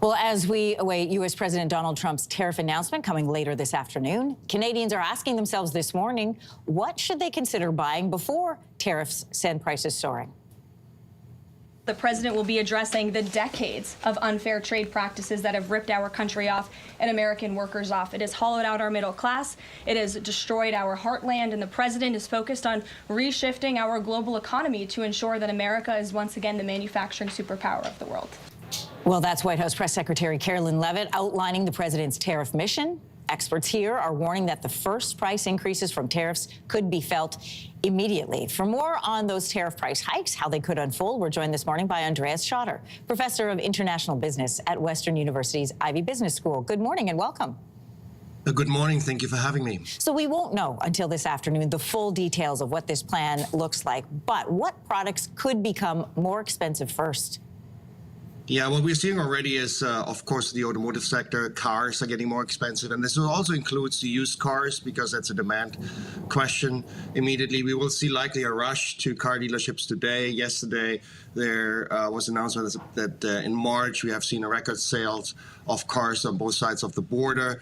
Well, as we await U.S. President Donald Trump's tariff announcement coming later this afternoon, Canadians are asking themselves this morning, what should they consider buying before tariffs send prices soaring? The president will be addressing the decades of unfair trade practices that have ripped our country off and American workers off. It has hollowed out our middle class. It has destroyed our heartland, and the president is focused on reshifting our global economy to ensure that America is once again the manufacturing superpower of the world. Well, that's White House Press Secretary Carolyn Leavitt outlining the president's tariff mission. Experts here are warning that the first price increases from tariffs could be felt immediately. For more on those tariff price hikes, how they could unfold, we're joined this morning by Andreas Schotter, professor of international business at Western University's Ivy Business School. Good morning and welcome. Good morning. Thank you for having me. So we won't know until this afternoon the full details of what this plan looks like, but what products could become more expensive first? Yeah, what we're seeing already is, of course, the automotive sector. Cars are getting more expensive, and this also includes the used cars because that's a demand question. Immediately, we will see likely a rush to car dealerships today. Yesterday, there was an announcement that in March we have seen a record sales of cars on both sides of the border.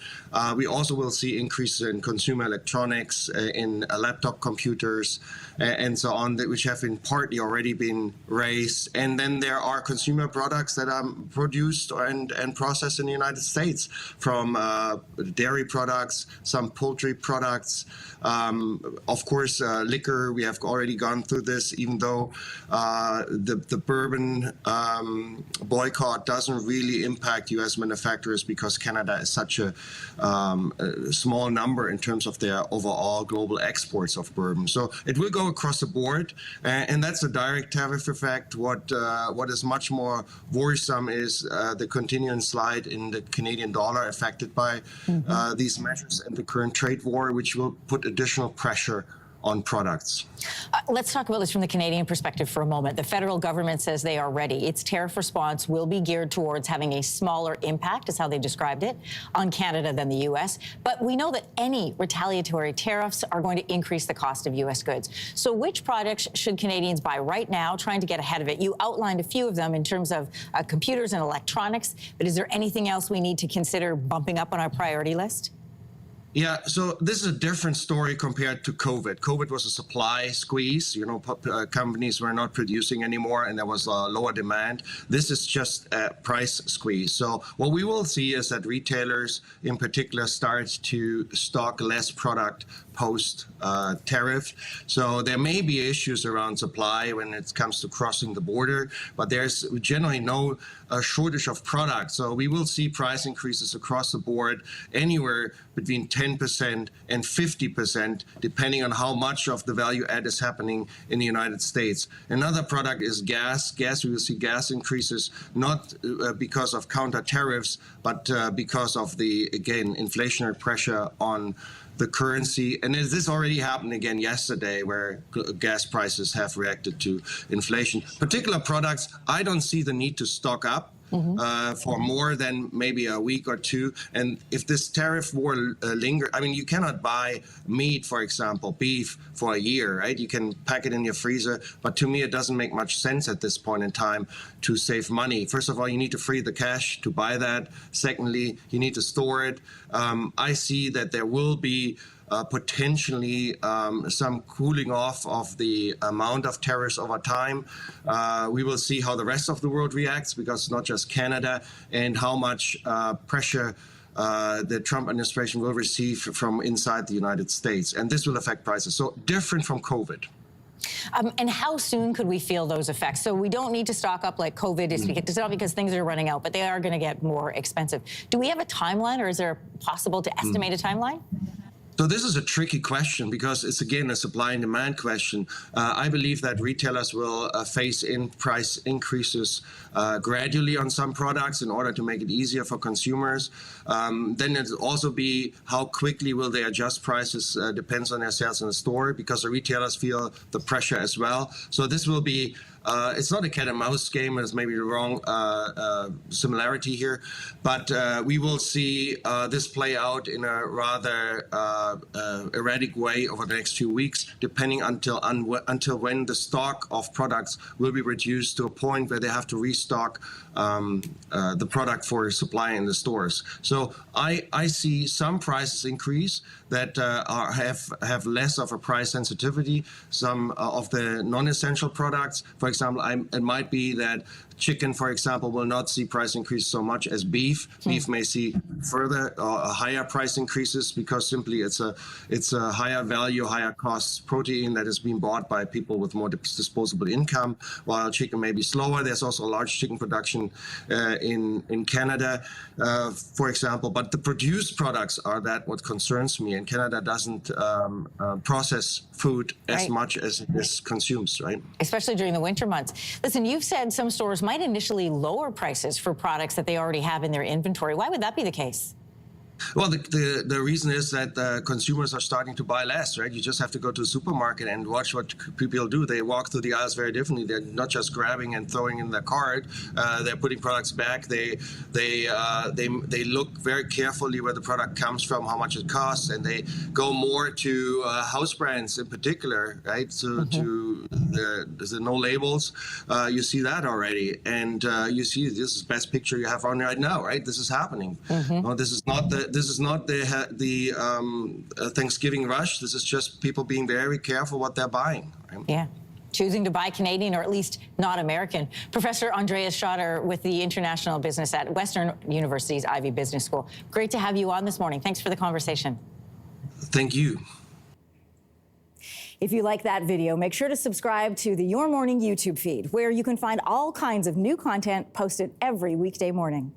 We also will see increases in consumer electronics, in laptop computers, and so on, which have in partly already been raised. And then there are consumer products that are produced and processed in the United States, from dairy products, some poultry products, of course, liquor. We have already gone through this, even though the bourbon boycott doesn't really impact U.S. manufacturers because Canada is such a small number in terms of their overall global exports of bourbon. So it will go across the board, and that's a direct tariff effect. What is much more worrisome is the continuing slide in the Canadian dollar affected by these measures and the current trade war, which will put additional pressure on products. Let's talk about this from the Canadian perspective for a moment. The federal government says they are ready. Its tariff response will be geared towards having a smaller impact, is how they described it, on Canada than the U.S. But we know that any retaliatory tariffs are going to increase the cost of U.S. goods. So which products should Canadians buy right now, trying to get ahead of it? You outlined a few of them in terms of computers and electronics, but is there anything else we need to consider bumping up on our priority list? Yeah, so this is a different story compared to COVID. COVID was a supply squeeze. You know, companies were not producing anymore, and there was a lower demand. This is just a price squeeze. So what we will see is that retailers, in particular, start to stock less product post-tariff. So there may be issues around supply when it comes to crossing the border, but there's generally no shortage of products. So we will see price increases across the board, anywhere between 10% and 50%, depending on how much of the value add is happening in the United States. Another product is gas. Gas, we will see gas increases, not because of counter tariffs, but because of the, again, inflationary pressure on the currency. And this already happened again yesterday, where gas prices have reacted to inflation. Particular products, I don't see the need to stock up for more than maybe a week or two. And if this tariff war lingers, I mean, you cannot buy meat, for example, beef, for a year, right? You can pack it in your freezer, but to me, it doesn't make much sense at this point in time to save money. First of all, you need to free the cash to buy that. Secondly, you need to store it. I see that there will be potentially some cooling off of the amount of tariffs over time. We will see how the rest of the world reacts, because it's not just Canada, and how much pressure the Trump administration will receive from inside the United States. And this will affect prices. So different from COVID. And how soon could we feel those effects? So we don't need to stock up like COVID is. It's not because things are running out, but they are going to get more expensive. Do we have a timeline, or is there possible to estimate a timeline? So this is a tricky question, because it's, again, a supply and demand question. I believe that retailers will phase in price increases gradually on some products in order to make it easier for consumers. Then it'll also be how quickly will they adjust prices, depends on their sales in the store, because the retailers feel the pressure as well. So this will be It's not a cat and mouse game. It's maybe the wrong similarity here, but we will see this play out in a rather erratic way over the next few weeks, depending until when the stock of products will be reduced to a point where they have to restock the product for supply in the stores. So I see some prices increase that have less of a price sensitivity. Some of the non-essential products, for example, it might be that chicken, for example, will not see price increase so much as beef. Beef may see further higher price increases because simply it's a higher value, higher cost protein that is being bought by people with more disposable income, while chicken may be slower. There's also a large chicken production in Canada, for example. But the produced products are what concerns me, and Canada doesn't process food as much as it consumes, right? Especially during the winter months. Listen, you've said some stores might initially lower prices for products that they already have in their inventory. Why would that be the case? Well, the reason is that consumers are starting to buy less, right? You just have to go to the supermarket and watch what people do. They walk through the aisles very differently. They're not just grabbing and throwing in their cart. They're putting products back. They look very carefully where the product comes from, how much it costs, and they go more to house brands in particular, right? To the no labels. You see that already, and you see this is the best picture you have on right now, right? This is happening. Well, this is not the Thanksgiving rush. This is just people being very careful what they're buying. Right? Yeah. Choosing to buy Canadian, or at least not American. Professor Andreas Schotter with the International Business at Western University's Ivey Business School. Great to have you on this morning. Thanks for the conversation. Thank you. If you like that video, make sure to subscribe to the Your Morning YouTube feed, where you can find all kinds of new content posted every weekday morning.